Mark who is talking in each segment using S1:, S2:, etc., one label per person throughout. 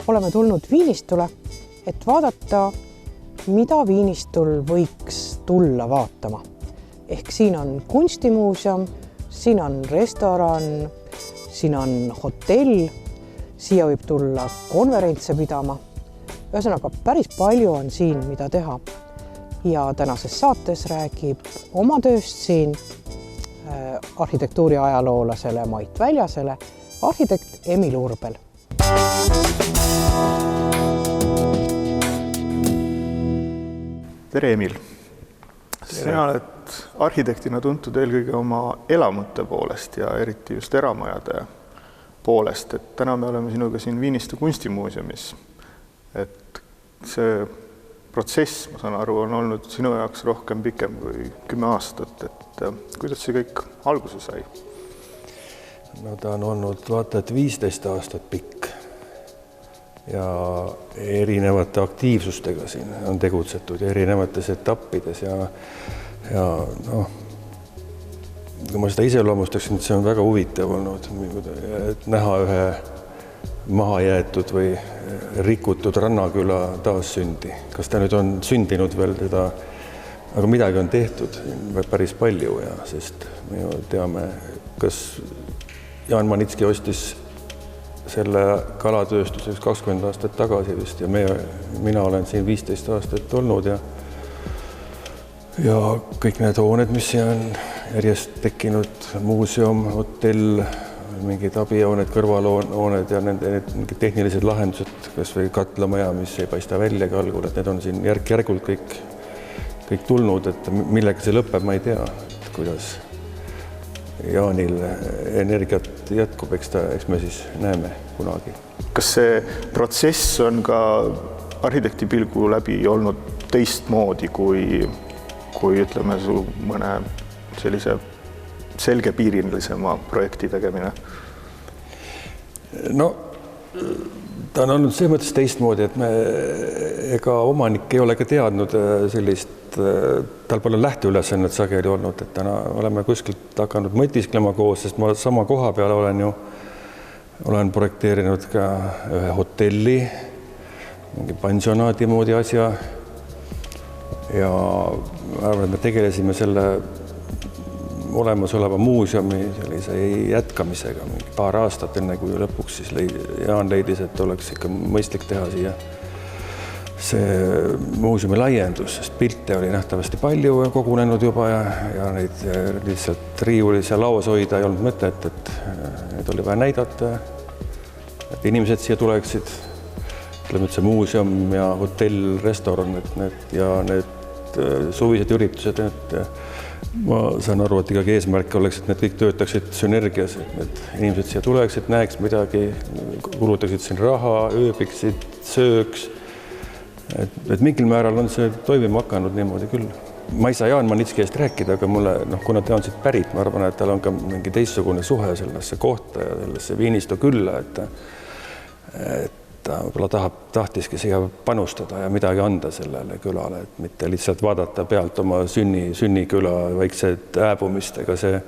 S1: oleme tulnud Viinistule, et vaadata, mida Viinistul võiks tulla vaatama. Ehk siin on kunstimuuseum, siin on restoran, siin on hotell, siia võib tulla konverentse pidama. Ühesõnaga, päris palju on siin, mida teha. Ja tänases saates räägib oma tööst siin arhitektuuri ajaloolasele Mait Väljasele arhitekt Emil Urbel.
S2: Tere, Emil! Sina oled arhitektina tuntud eelkõige oma elamute poolest ja eriti just eramajade poolest. Et täna me oleme sinuga siin Viinistu kunstimuuseumis. Et see protsess, ma saan aru, on olnud sinu jaoks rohkem pikem kui 10 aastat. Et kuidas see kõik alguse sai?
S3: No ta on olnud vaata, et 15 aastat pikk ja erinevate aktiivsustega siin on tegutsetud erinevates etappides ja noh, kui ma seda iseloomustaksin, et see on väga huvitav olnud, et näha ühe mahajäetud või rikutud rannaküla taassündi. Kas ta nüüd on sündinud veel teda, aga midagi on tehtud päris palju ja sest me ju teame, kas Jaan Manitski ostis selle kalatööstuseks 20 aastat tagasi vist ja mina olen siin 15 aastat olnud ja kõik need hooned, mis siin on järjest tekkinud, muuseum, hotell, mingid abihooned, kõrvalhooned ja nende tehnilised lahendused, kas või katlamaja, mis ei paista väljagi algul, et need on siin järk-järgult kõik tulnud, et millega see lõpeb, ma ei tea, et kuidas Jaanil energiat jätkub, eks me siis näeme kunagi.
S2: Kas see protsess on ka arhitekti pilgu läbi olnud teistmoodi kui ütleme su mõne sellise selgepiirilisema projekti tegemine?
S3: No, ta on olnud selles mõttes teistmoodi, et ega omanik ei ole ka teadnud sellist, tal pole lähteülesannet sageli olnud, et täna oleme kuskilt hakanud mõtisklema koos, sest ma sama koha peal olen projekteerinud ka ühe hotelli, mingi pensionaadi moodi asja ja me tegelesime selle olemasoleva muuseumi sellise jätkamisega mingi paar aastat enne, kui lõpuks siis Jaan leidis, et oleks ikka mõistlik teha siia see muuseumi laiendus, sest pilte oli nähtavasti palju kogunenud juba ja neid lihtsalt riiulis ja lauas hoida ei olnud mõtet, et need oli vaja näidata, et inimesed siia tuleksid. Ütleme, et see muuseum ja hotell, restoran, need suvised üritused, ma saan aru, et ikkagi eesmärk oleks, et need kõik töötaksid sünergias, et need inimesed siia tuleksid, näeks midagi, kulutaksid siin raha, ööbiksid, sööks. Et mingil määral on see toimima hakanud niimoodi küll. Ma ei saa Jaan Manitski eest rääkida, aga mulle, kuna ta on siit pärit, ma arvan, et tal on ka mingi teistsugune suhe sellesse kohta ja sellesse Viinistu külla, et ta võib-olla tahtiski siia panustada ja midagi anda sellele külale, et mitte lihtsalt vaadata pealt oma sünniküla väiksed ääbumist, ega see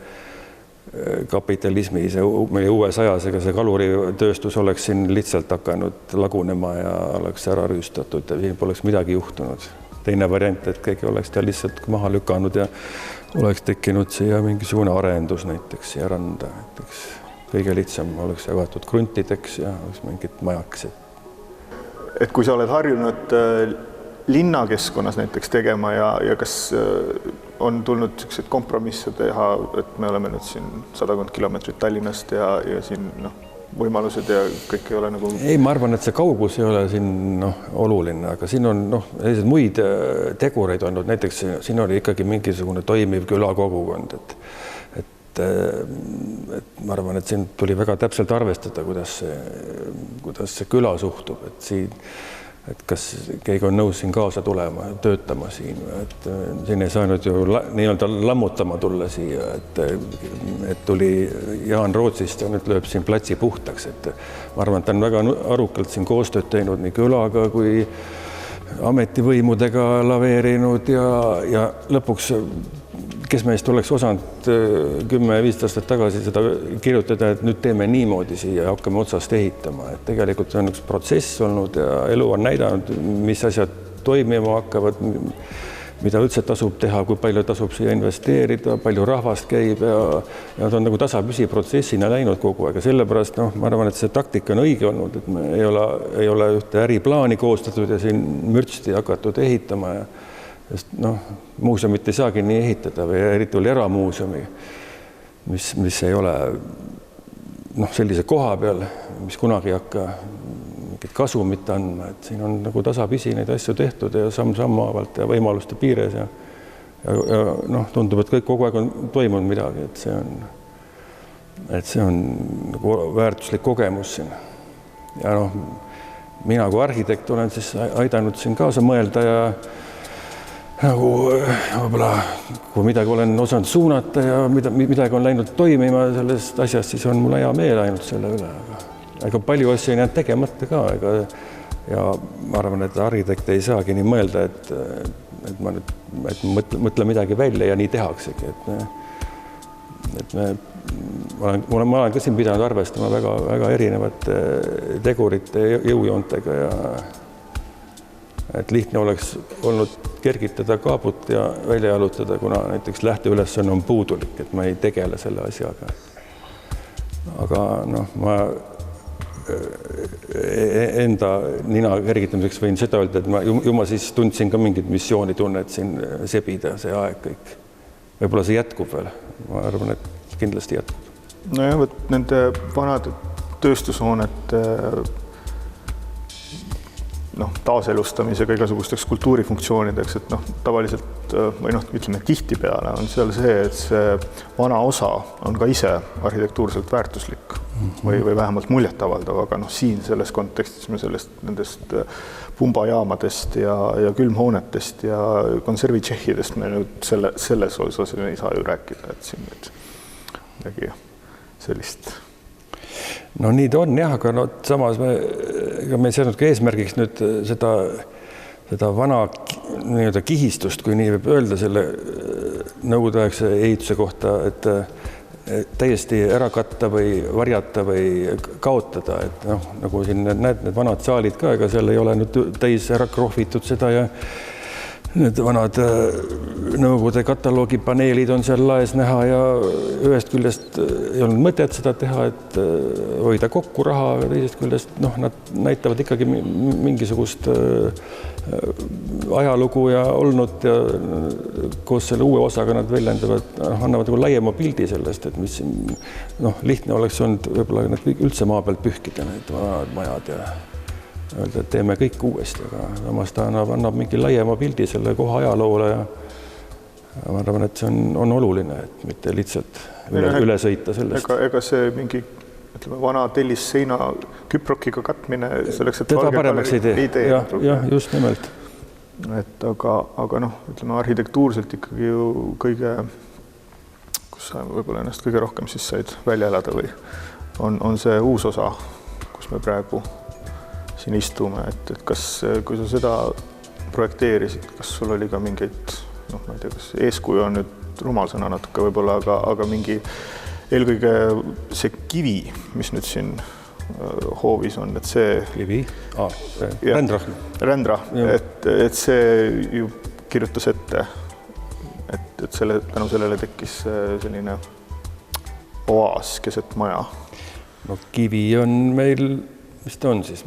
S3: kapitalismi, meie uues ajas, ega see kaluritööstus oleks siin lihtsalt hakanud lagunema ja oleks ära rüüstatud ja siin poleks midagi juhtunud. Teine variant, et keegi oleks ta lihtsalt maha lükanud ja oleks tekkinud siia mingisugune arendus näiteks siia randa. Näiteks kõige lihtsam oleks jagatud kruntideks ja oleks mingid majakesed.
S2: Et kui sa oled harjunud linnakeskkonnas näiteks tegema ja kas on tulnud sellised kompromisse teha, et me oleme nüüd siin 100 kilomeetrit Tallinnast ja siin võimalused ja kõik ei ole nagu...
S3: Ei, ma arvan, et see kaugus ei ole siin oluline, aga siin on sellised muid tegureid olnud. Näiteks siin oli ikkagi mingisugune toimiv külakogukond, et ma arvan, et siin tuli väga täpselt arvestada, kuidas see küla suhtub, et kas keegi on nõus siin kaasa tulema, töötama siin, et siin ei saanud ju nii-öelda lammutama tulla siia, et tuli Jaan Rootsist ja nüüd lööb siin platsi puhtaks, et ma arvan, et ta on väga arukalt siin koostööd teinud nii külaga kui ametivõimudega laveerinud ja lõpuks kes meist oleks osanud 10-15 aastat tagasi seda kirjutada, et nüüd teeme niimoodi siia ja hakkame otsast ehitama. Et tegelikult see on üks protsess olnud ja elu on näidanud, mis asjad toimima hakkavad, mida üldse tasub teha, kui palju tasub siia investeerida, palju rahvast käib ja ta on nagu tasapüsi protsessina läinud kogu aeg. Ja sellepärast ma arvan, et see taktika on õige olnud, et me ei ole ühte äriplaani koostatud ja siin mürtsti hakatud ehitama. Sest muuseumit ei saagi nii ehitada või eriti oli eramuuseumi, mis ei ole sellise koha peal, mis kunagi ei hakka mingit kasumit andma, et siin on nagu tasapisi neid asju tehtud ja samm-sammavalt ja võimaluste piires ja tundub, et kõik kogu aeg on toimunud midagi, et see on nagu väärtuslik kogemus siin. Ja mina kui arhitekt olen siis aidanud siin kaasa mõelda ja nagu võib-olla, kui midagi olen osanud suunata ja midagi on läinud toimima sellest asjast, siis on mul hea meel ainult selle üle. Aga palju asju ei näed tegemata ka. Ja ma arvan, et arhitekt ei saagi nii mõelda, et ma mõtlen midagi välja ja nii tehaksegi. Ma olen ka siin pidanud arvestama väga erinevate tegurite jõujoontega ja et lihtne oleks olnud kergitada kaabut ja välja jalutada, kuna näiteks lähteülesanne on puudulik, et ma ei tegele selle asjaga. Aga ma enda nina kergitamiseks võin seda öelda, et ma siis tundsin ka mingit missioonitunnet siin sebida see aeg kõik. Võib-olla see jätkub veel. Ma arvan, et kindlasti jätkub.
S2: Nojah, võt nende vanade tööstushoonete taaselustamisega igasugusteks kultuurifunktsioonideks, et tavaliselt või ütleme tihtipeale on seal see, et see vana osa on ka ise arhitektuurselt väärtuslik või vähemalt muljetavaldav, aga siin selles kontekstis me nendest pumbajaamadest ja külmhoonetest ja konservitšehhidest me nüüd selles osas ei saa ju rääkida, et siin nüüd midagi sellist.
S3: Nii ta on jah, aga samas me ei saanud ka eesmärgiks nüüd seda vana kihistust, kui nii võib öelda selle nõukogudeaegse ehituse kohta, et täiesti ära katta või varjata või kaotada, et nagu siin näed need vanad saalid ka, ega seal ei ole nüüd täis ära krohvitud seda ja need vanad nõukogude kataloogipaneelid on seal laes näha ja ühest küljest ei olnud mõtet seda teha, et hoida kokku raha, aga teisest küljest nad näitavad ikkagi mingisugust ajalugu ja olnud ja koos selle uue osaga nad väljendavad, annavad nagu laiema pildi sellest, et mis lihtne oleks olnud võib-olla nad üldse maa pealt pühkida need vanad majad ja öelda, et teeme kõik uuesti, aga samas ta annab mingi laiema pildi selle koha ajaloole ja ma arvan, et see on oluline, et mitte lihtsalt üle sõita sellest.
S2: Ega see mingi vana tellisseina küprokiga katmine selleks, et
S3: teda paremaks ei tee. Jah, just nimelt.
S2: Et aga ütleme arhitektuurselt ikkagi ju kõige, kus sa võib-olla ennast kõige rohkem siis said välja elada või on see uus osa, kus me praegu siin istume, et kas, kui sa seda projekteerisid, kas sul oli ka mingeid, ma ei tea, kas eeskuju on nüüd rumal sõna natuke võib-olla, aga mingi eelkõige see kivi, mis nüüd siin hoovis on, et see
S3: kivi?
S2: Rendrah, et see ju kirjutas ette, et tänu sellele tekkis selline oaas keset maja.
S3: Kivi on meil, mis ta on siis?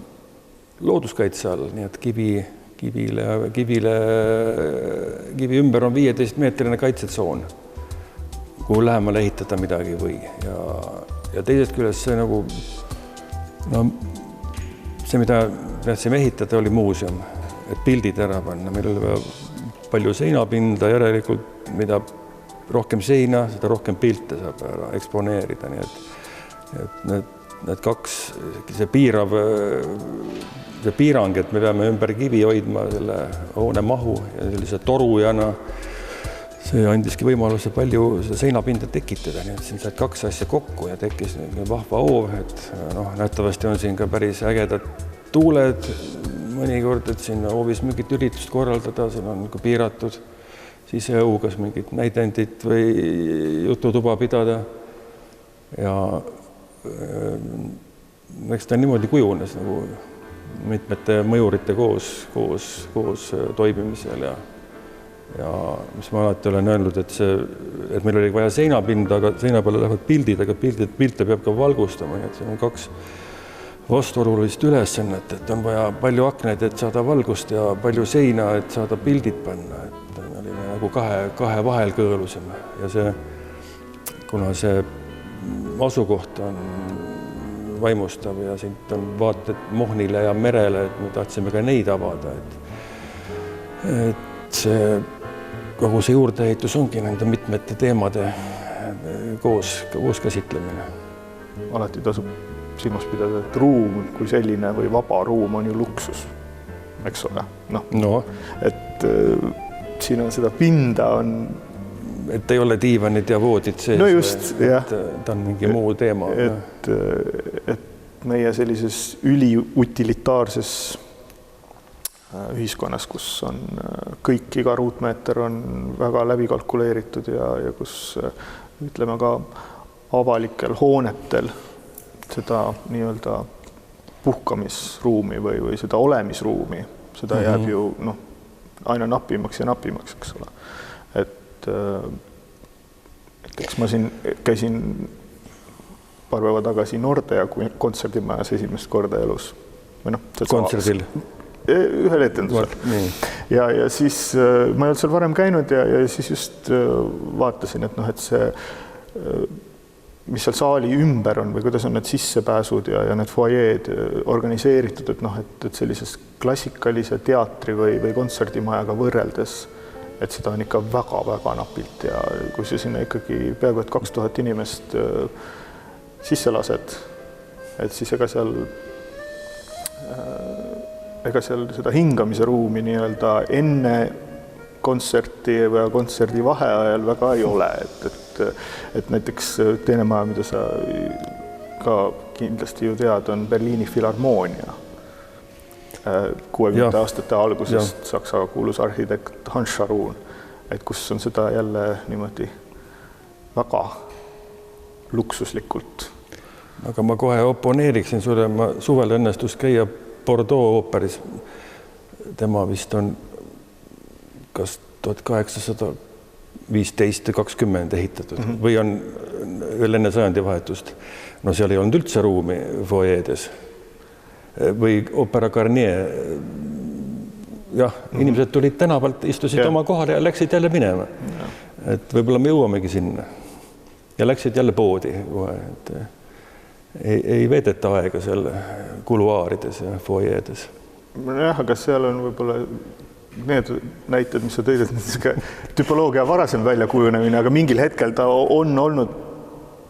S3: Looduskaitse all, nii et kivi ümber on 15-meetrine kaitsetsoon, kuhu lähemale ehitada midagi või. Ja teisest küljest see nagu, see, mida tahtsime ehitada, oli muuseum, et pildid ära panna. Meil oli palju seinapinda, järelikult mida rohkem seina, seda rohkem pilte saab ära eksponeerida, nii et need kaks, see piirang, et me peame ümber kivi hoidma selle hoone mahu ja sellise torujana, see andiski võimaluse palju seinapinda tekitada, nii et siin said kaks asja kokku ja tekkis vahva hoov, et nähtavasti on siin ka päris ägedad tuuled mõnikord, et siin hoovis mingit üritust korraldada, siin on piiratud siseõu, kas mingit näidendit või jututuba pidada. Ja eks ta niimoodi kujunes nagu mitmete mõjurite koos toimimisel ja mis ma alati olen öelnud, et meil oli vaja seinapinda, aga seina peale lähevad pildid, aga pilte peab ka valgustama, nii et see on 2 vastuolulist ülesannet, et on vaja palju akneid, et saada valgust ja palju seina, et saada pildid panna, et me olime nagu kahe vahel kõõlusime ja see, kuna see asukoht on vaimustav ja siit on vaated Mohnile ja merele, et me tahtsime ka neid avada, et see kogu see juurdeehitus ongi nende mitmete teemade koos käsitlemine.
S2: Alati tasub silmas pidada, et ruum kui selline või vaba ruum on ju luksus, eks ole. No. Et siin on seda pinda on...
S3: Et ei ole diivanid ja voodid sees.
S2: No just, jah.
S3: Ta on mingi muu teema.
S2: Et meie sellises üliutilitaarses ühiskonnas, kus on iga ruutmeeter on väga läbi kalkuleeritud ja kus ütleme ka avalikel hoonetel seda nii-öelda puhkamisruumi või seda olemisruumi, seda jääb ju aina napimaks ja napimaks, eks ole. Et eks ma siin käisin paar päeva tagasi Nordea kontserdimajas esimest korda elus.
S3: Kontserdil?
S2: Ühel etendusel. Ja siis ma ei olnud seal varem käinud ja siis just vaatasin, et see, mis seal saali ümber on või kuidas on need sissepääsud ja need foajeed organiseeritud, et sellises klassikalise teatri või kontserdimajaga võrreldes, et seda on ikka väga-väga napilt ja kui see sinna ikkagi peaaegu et 2000 inimest sisse lased, et siis ega seal seda hingamise ruumi nii-öelda enne kontserti või kontserdi vaheajal väga ei ole, et näiteks teine maja, mida sa ka kindlasti ju tead, on Berliini Filharmoonia. 60 aastate algusest Saksa kuulus arhitekt Hans Scharoun, et kus on seda jälle niimoodi väga luksuslikult.
S3: Aga ma kohe oponeeriksin sulle, ma suvel õnnestus käia Bordeaux ooperis. Tema vist on kas 1815 või 20 ehitatud või on veel enne sajandivahetust. No seal ei olnud üldse ruumi foajeedes. Või Opera Garnier. Jah, inimesed tulid tänavalt, istusid oma kohale ja läksid jälle minema. Et võib-olla me jõuamegi sinna. Ja läksid jälle poodi. Ei veedeta aega seal kuluaarides ja foajeedes.
S2: Jah, aga seal on võib-olla need näited, mis sa tõid, et tüpoloogia varasem väljakujunemine, aga mingil hetkel ta on olnud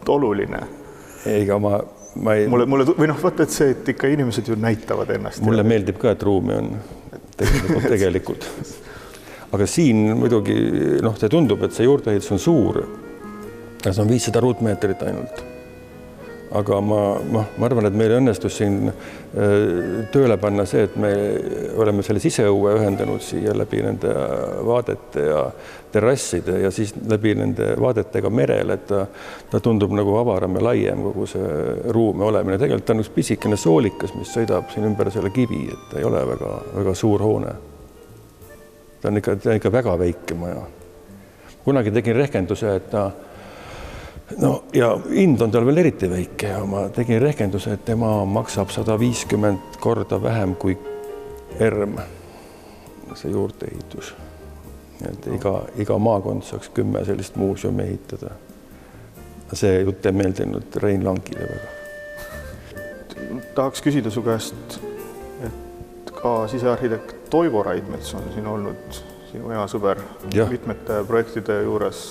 S2: oluline.
S3: Eiga ma ei...
S2: Mulle või vaata, et see, et ikka inimesed ju näitavad ennast.
S3: Mulle meeldib ka, et ruumi on tegelikult. Aga siin muidugi, see tundub, et see juurdeehitus on suur. See on 500 ruutmeetrit ainult. Aga ma arvan, et meil õnnestus siin tööle panna see, et me oleme selle siseõue ühendanud siia läbi nende vaadete ja terrasside ja siis läbi nende vaadetega merel, et ta tundub nagu avaram ja laiem kogu see ruumi olemine. Tegelikult ta on üks pisikene soolikas, mis sõidab siin ümber selle kivi, et ei ole väga suur hoone. Ta on ikka väga väike maja. Kunagi tegin rehkenduse, et ja hind on tal veel eriti väike ja ma tegin rehkenduse, et tema maksab 150 korda vähem kui ERM, see juurdeehitus. Et iga maakond saaks 10 sellist muuseumi ehitada. See jutt ei meeldinud Rein Langile väga.
S2: Tahaks küsida su käest, et ka sisearhitekt Toivo Raidmets on siin olnud sinu hea sõber mitmete projektide juures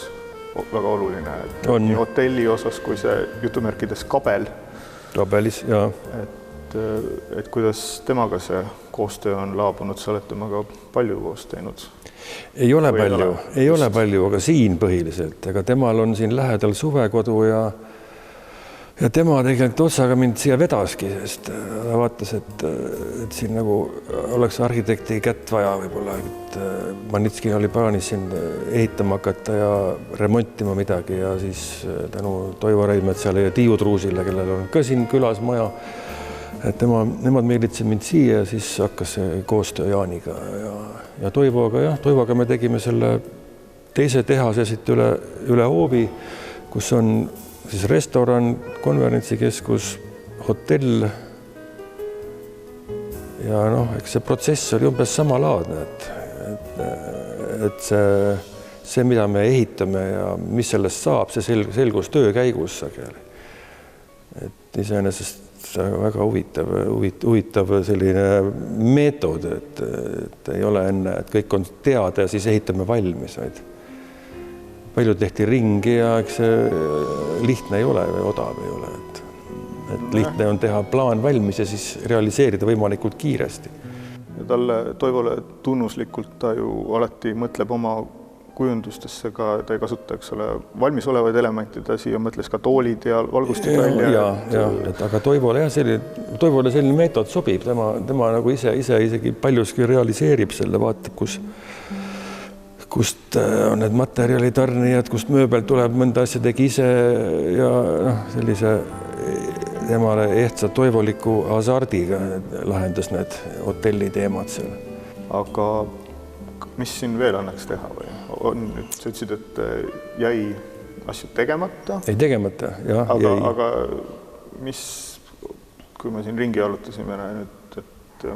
S2: väga oluline, et nii hotelli osas kui see jutumärkides kabelis, et kuidas temaga see koostöö on laabunud, sa oled temaga palju koos teinud?
S3: Ei ole palju, aga siin põhiliselt, aga temal on siin lähedal suvekodu ja Ja tema tegelikult otsaga mind siia vedaski, sest ta vaatas, et siin nagu oleks arhitekti kätt vaja võib-olla, et Manitski oli plaanis siin ehitama hakata ja remontima midagi ja siis tänu Toivo Reimetsale ja Tiiu Truusile, kellel on ka siin külas maja, et nemad meelitasid mind siia ja siis hakkas koostöö Jaaniga ja Toivoga me tegime selle teise tehase siit üle hoovi, kus on siis restoran, konverentsikeskus, hotell ja eks see protsess oli umbes samalaadne, et see, mida me ehitame ja mis sellest saab, see selgus töö käigus sageli. Et iseenesest väga huvitav selline meetod, et ei ole enne, et kõik on teada ja siis ehitame valmis, vaid palju tehti ringi ja eks see lihtne ei ole või odav ei ole. Et lihtne on teha plaan valmis ja siis realiseerida võimalikult kiiresti.
S2: Ja Toivole tunnuslikult ta ju alati mõtleb oma kujundustesse ka, ta ei kasuta, eks ole, valmis olevaid elemente, ta siia mõtles ka toolid ja valgustik välja.
S3: Aga Toivole selline meetod sobib, tema nagu ise isegi paljuski realiseerib selle, vaatab, kust on need materjalitarnijad, kust mööbel tuleb, mõnda asja tegi ise ja sellise temale ehtsa toivoliku hasardiga lahendas need hotelli teemad seal.
S2: Aga mis siin veel annaks teha või? Sa ütlesid, et jäi asju tegemata?
S3: Ei tegemata, jah.
S2: Aga mis, kui me siin ringi alutasime nüüd, et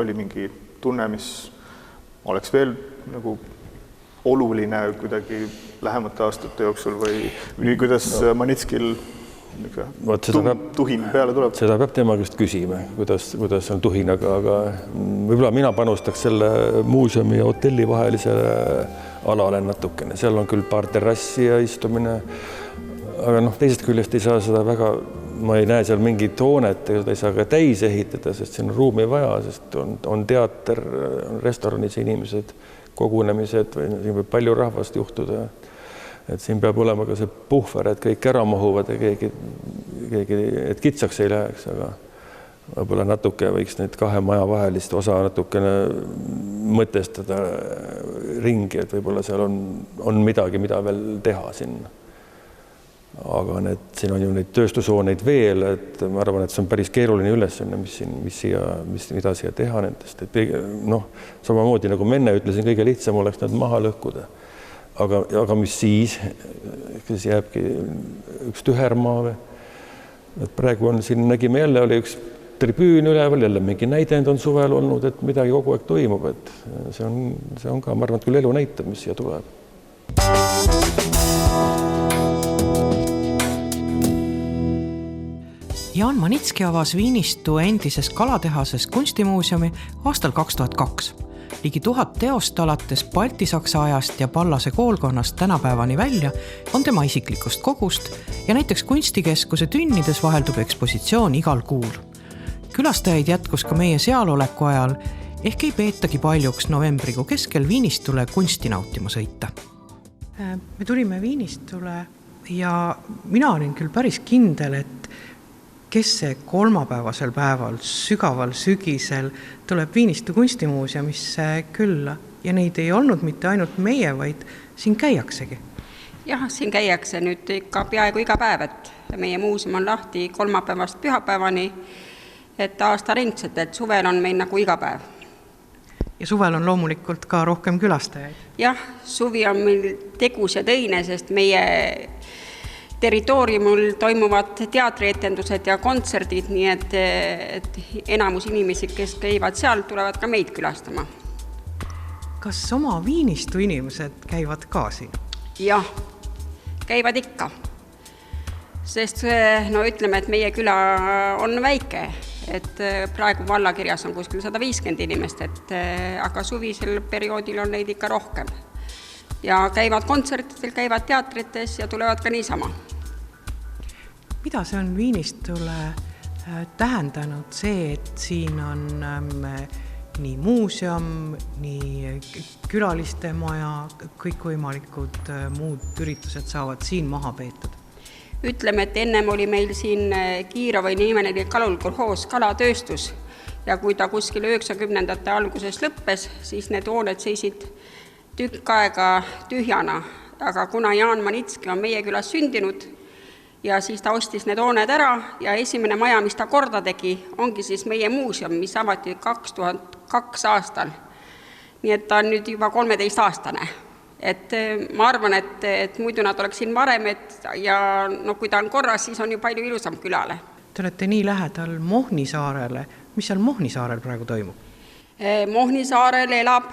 S2: oli mingi tunne, mis oleks veel nagu oluline kuidagi lähemate aastate jooksul või kuidas Manitskil tuhin peale tuleb?
S3: Seda peab tema käest küsima, kuidas on tuhin, aga võib-olla mina panustaks selle muuseumi ja hotelli vahelisele alale natukene. Seal on küll paar terrassi ja istumine, aga teisest küljest ei saa seda väga, ma ei näe seal mingit hoonet, ei saa ka täis ehitada, sest siin on ruumi vaja, sest on teater, on restoranis inimesed, kogunemised või siin võib palju rahvast juhtuda. Et siin peab olema ka see puhver, et kõik ära mahuvad ja keegi, et kitsaks ei läheks, aga võib-olla natuke võiks need kahe maja vahelist osa natukene mõtestada ringi, et võib-olla seal on midagi, mida veel teha sinna. Aga siin on ju neid tööstushooneid veel, et ma arvan, et see on päris keeruline ülesanne, mida siia teha nendest. Samamoodi nagu ma enne ütlesin, kõige lihtsam oleks nad maha lõhkuda. Aga mis siis jääbki üks tühermaa või? Et praegu on siin, nägime jälle, oli üks tribüün üleval, jälle mingi näidend on suvel olnud, et midagi kogu aeg toimub. Et see on ka, ma arvan, et küll elu näitab, mis siia tuleb.
S1: Jaan Manitski avas Viinistu endises kalatehases kunstimuuseumi aastal 2002. Ligi 1000 teost alates Balti-Saksa ajast ja Pallase koolkonnast tänapäevani välja on tema isiklikust kogust ja näiteks kunstikeskuse tünnides vaheldub ekspositsioon igal kuul. Külastajaid jätkus ka meie sealoleku ajal, ehk ei peetagi paljuks novembrikuu keskel Viinistule kunsti nautima sõita. Me tulime Viinistule ja mina olin küll päris kindel, et kes see kolmapäevasel päeval, sügaval sügisel tuleb Viinistu kunstimuuseumisse külla ja neid ei olnud mitte ainult meie, vaid siin käiaksegi.
S4: Jah, siin käiakse nüüd ikka peaaegu iga päev, et meie muuseum on lahti kolmapäevast pühapäevani, et aastaringselt, et suvel on meil nagu iga päev.
S1: Ja suvel on loomulikult ka rohkem külastajaid.
S4: Jah, suvi on meil tegus ja tõine, sest meie territooriumil toimuvad teatrietendused ja kontserdid, nii et enamus inimesi, kes käivad seal, tulevad ka meid külastama.
S1: Kas oma Viinistu inimesed käivad ka siin?
S4: Jah, käivad ikka. Sest ütleme, et meie küla on väike, et praegu vallakirjas on kuskil 150 inimest, aga suvisel perioodil on neid ikka rohkem. Ja käivad kontsertidel, käivad teatrites ja tulevad ka niisama.
S1: Mida see on Viinistule tähendanud see, et siin on nii muuseum, nii külaliste maja, kõikvõimalikud muud üritused saavad siin maha peetud?
S4: Ütleme, et ennem oli meil siin Kiirovi nimeline kalulkolhoos kalatööstus ja kui ta kuskil 90ndate alguses lõppes, siis need hooned seisid tükk aega tühjana, aga kuna Jaan Manitski on meie külas sündinud ja siis ta ostis need hooned ära ja esimene maja, mis ta korda tegi, ongi siis meie muuseum, mis avati 2002 aastal. Nii et ta on nüüd juba 13-aastane. Et ma arvan, et muidu nad oleks siin varem ja kui ta on korras, siis on ju palju ilusam külale.
S1: Te olete nii lähedal Mohnisaarele. Mis seal Mohnisaarel praegu toimub?
S4: Mohnisaarel elab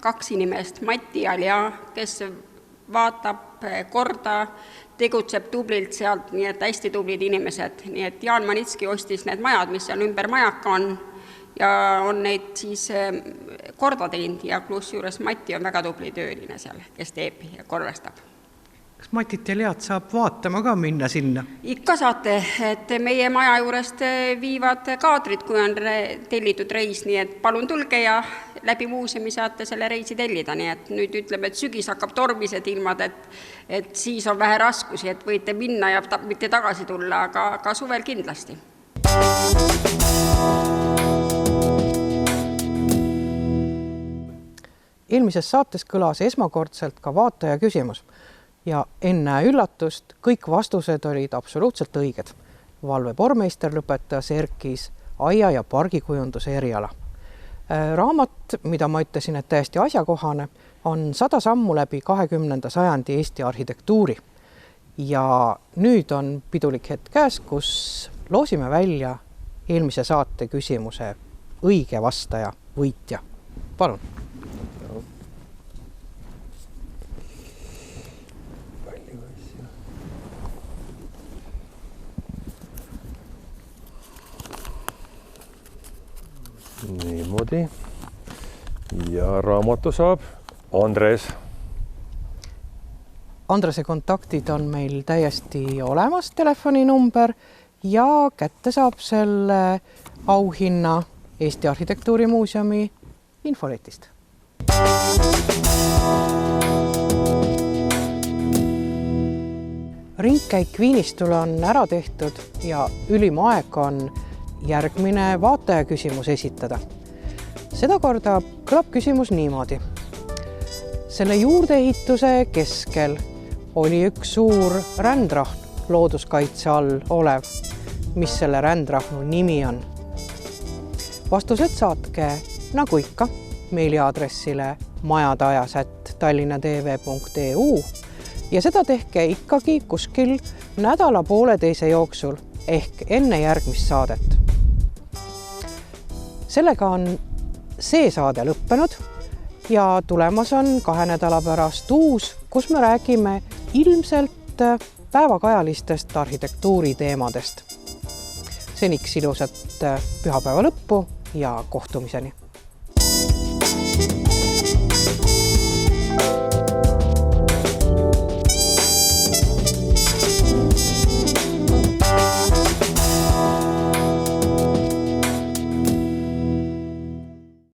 S4: 2 inimest, Mati ja Lea, kes vaatab korda, tegutseb tublilt sealt, nii et hästi tublid inimesed. Nii et Jaan Manitski ostis need majad, mis seal ümber majaka on ja on neid siis korda teinud ja pluss juures Mati on väga tubli tööline seal, kes teeb ja korrastab.
S1: Kas Matit ja Lead saab vaatama ka minna sinna?
S4: Ikka saate, et meie maja juurest viivad kaadrid, kui on tellitud reis, nii et palun tulge ja läbi muuseumi saate selle reisi tellida, nii et nüüd ütleme, et sügis hakkab tormised ilmad, et siis on vähe raskusi, et võite minna ja mitte tagasi tulla, aga suvel kindlasti.
S1: Eelmises saates kõlas esmakordselt ka vaataja küsimus ja enne üllatust kõik vastused olid absoluutselt õiged. Valvepormeister lõpetas ERKis aia- ja pargikujunduse eriala. Raamat, mida ma ütlesin, et täiesti asjakohane, on 100 sammu läbi 20. sajandi Eesti arhitektuuri. Ja nüüd on pidulik hetk käes, kus loosime välja eelmise saate küsimuse õige vastaja, võitja. Palun.
S3: Niimoodi. Ja raamatu saab Andres.
S1: Andrese kontaktid on meil täiesti olemas, telefoninumber ja kätte saab selle auhinna Eesti Arhitektuurimuuseumi infoletist. Ringkäik Viinistul on ära tehtud ja ülim aeg on järgmine vaataja küsimus esitada. Sedakorda kõlab küsimus niimoodi. Selle juurdeehituse keskel oli üks suur rändrahn looduskaitse all olev. Mis selle rändrahnu nimi on? Vastused saatke, nagu ikka, meiliaadressile majadajas@tallinnatv.eu ja seda tehke ikkagi kuskil nädala pooleteise jooksul ehk enne järgmist saadet. Sellega on see saade lõppenud ja tulemas on 2 nädala pärast uus, kus me räägime ilmselt päevakajalistest arhitektuuri teemadest. Seniks ilusat pühapäeva lõppu ja kohtumiseni!